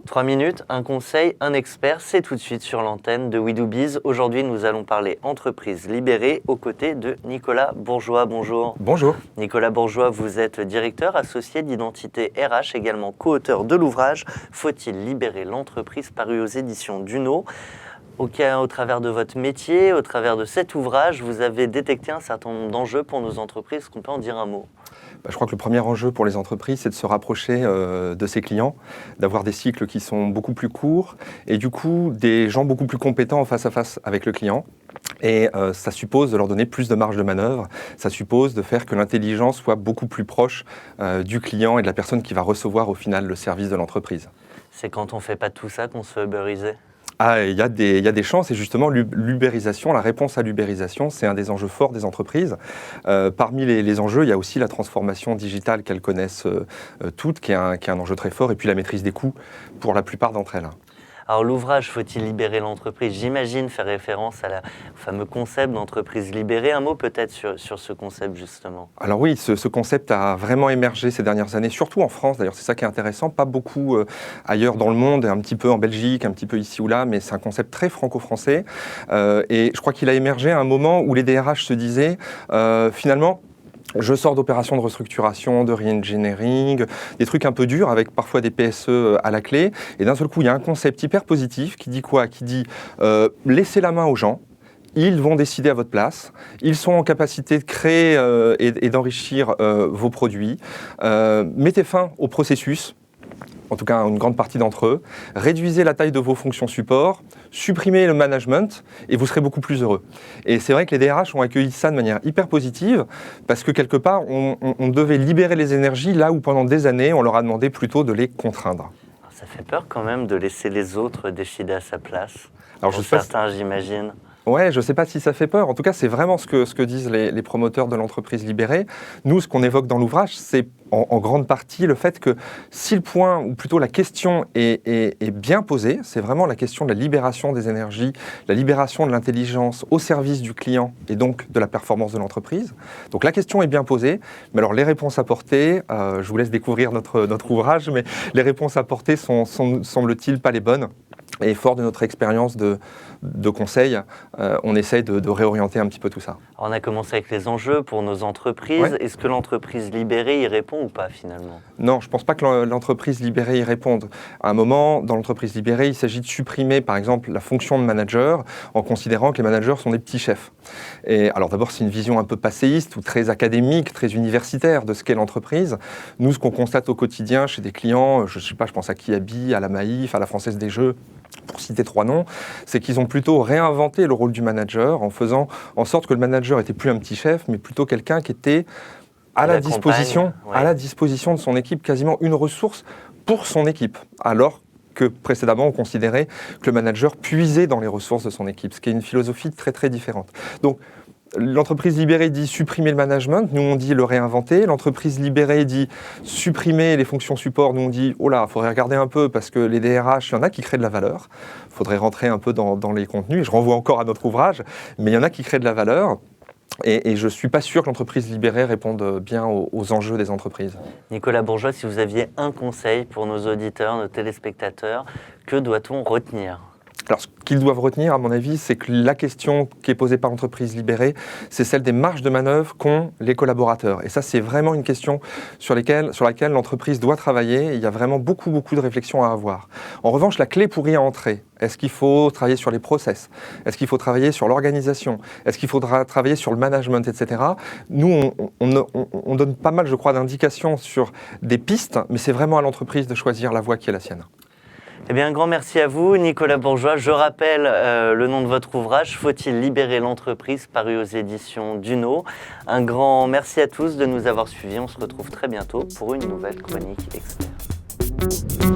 3 minutes, un conseil, un expert, c'est tout de suite sur l'antenne de We Do Biz. Aujourd'hui, nous allons parler entreprise libérée aux côtés de Nicolas Bourgeois. Bonjour. Bonjour. Nicolas Bourgeois, vous êtes directeur associé d'identité RH, également co-auteur de l'ouvrage « Faut-il libérer l'entreprise ?» paru aux éditions Duno. Au travers de votre métier, au travers de cet ouvrage, vous avez détecté un certain nombre d'enjeux pour nos entreprises. Est-ce qu'on peut en dire un mot ? Je crois que le premier enjeu pour les entreprises, c'est de se rapprocher de ses clients, d'avoir des cycles qui sont beaucoup plus courts et du coup des gens beaucoup plus compétents en face à face avec le client. Et ça suppose de leur donner plus de marge de manœuvre, ça suppose de faire que l'intelligence soit beaucoup plus proche du client et de la personne qui va recevoir au final le service de l'entreprise. C'est quand on ne fait pas tout ça qu'on se fait ubériser ? Il y a des chances et justement l'ubérisation, la réponse à l'ubérisation, c'est un des enjeux forts des entreprises. Parmi les enjeux, il y a aussi la transformation digitale qu'elles connaissent toutes, qui est un enjeu très fort, et puis la maîtrise des coûts pour la plupart d'entre elles. Alors l'ouvrage « Faut-il libérer l'entreprise ?» j'imagine faire référence au fameux concept d'entreprise libérée. Un mot peut-être sur ce concept justement. Alors oui, ce concept a vraiment émergé ces dernières années, surtout en France d'ailleurs, c'est ça qui est intéressant, pas beaucoup ailleurs dans le monde, un petit peu en Belgique, un petit peu ici ou là, mais c'est un concept très franco-français. Et je crois qu'il a émergé à un moment où les DRH se disaient finalement, je sors d'opérations de restructuration, de re-engineering, des trucs un peu durs avec parfois des PSE à la clé. Et d'un seul coup, il y a un concept hyper positif qui dit quoi ? Qui dit laissez la main aux gens. Ils vont décider à votre place. Ils sont en capacité de créer et d'enrichir vos produits. Mettez fin au processus. En tout cas une grande partie d'entre eux, réduisez la taille de vos fonctions support, supprimez le management et vous serez beaucoup plus heureux. Et c'est vrai que les DRH ont accueilli ça de manière hyper positive parce que quelque part, on devait libérer les énergies là où pendant des années, on leur a demandé plutôt de les contraindre. Alors, ça fait peur quand même de laisser les autres décider à sa place. Alors, pour certains, j'imagine. Ouais, je ne sais pas si ça fait peur. En tout cas, c'est vraiment ce que disent les promoteurs de l'entreprise libérée. Nous, ce qu'on évoque dans l'ouvrage, c'est en grande partie le fait que si le point, ou plutôt la question est bien posée, c'est vraiment la question de la libération des énergies, la libération de l'intelligence au service du client et donc de la performance de l'entreprise. Donc la question est bien posée, mais alors les réponses apportées, je vous laisse découvrir notre ouvrage, mais les réponses apportées sont semble-t-il, pas les bonnes. Et fort de notre expérience de conseil, on essaye de réorienter un petit peu tout ça. Alors on a commencé avec les enjeux pour nos entreprises. Ouais. Est-ce que l'entreprise libérée y répond ou pas finalement ? Non, je ne pense pas que l'entreprise libérée y réponde. À un moment, dans l'entreprise libérée, il s'agit de supprimer par exemple la fonction de manager en considérant que les managers sont des petits chefs. Et alors d'abord, c'est une vision un peu passéiste ou très académique, très universitaire de ce qu'est l'entreprise. Nous, ce qu'on constate au quotidien chez des clients, je ne sais pas, je pense à Kiabi, à la Maïf, à la Française des Jeux, pour citer 3 noms, c'est qu'ils ont plutôt réinventé le rôle du manager en faisant en sorte que le manager n'était plus un petit chef, mais plutôt quelqu'un qui était à la disposition de son équipe, quasiment une ressource pour son équipe, alors que précédemment on considérait que le manager puisait dans les ressources de son équipe, ce qui est une philosophie très très différente. Donc, l'entreprise libérée dit supprimer le management, nous on dit le réinventer. L'entreprise libérée dit supprimer les fonctions support, nous on dit oh là, il faudrait regarder un peu parce que les DRH, il y en a qui créent de la valeur. Il faudrait rentrer un peu dans les contenus. Je renvoie encore à notre ouvrage, mais il y en a qui créent de la valeur. Et je ne suis pas sûr que l'entreprise libérée réponde bien aux enjeux des entreprises. Nicolas Bourgeois, si vous aviez un conseil pour nos auditeurs, nos téléspectateurs, que doit-on retenir ? Alors, ce qu'ils doivent retenir, à mon avis, c'est que la question qui est posée par l'entreprise libérée, c'est celle des marges de manœuvre qu'ont les collaborateurs. Et ça, c'est vraiment une question sur laquelle l'entreprise doit travailler. Il y a vraiment beaucoup de réflexions à avoir. En revanche, la clé pour y entrer, est-ce qu'il faut travailler sur les process ? Est-ce qu'il faut travailler sur l'organisation ? Est-ce qu'il faudra travailler sur le management, etc. Nous, on donne pas mal, je crois, d'indications sur des pistes, mais c'est vraiment à l'entreprise de choisir la voie qui est la sienne. Eh bien, un grand merci à vous, Nicolas Bourgeois. Je rappelle le nom de votre ouvrage, « Faut-il libérer l'entreprise ?» paru aux éditions Duno. Un grand merci à tous de nous avoir suivis. On se retrouve très bientôt pour une nouvelle chronique expert.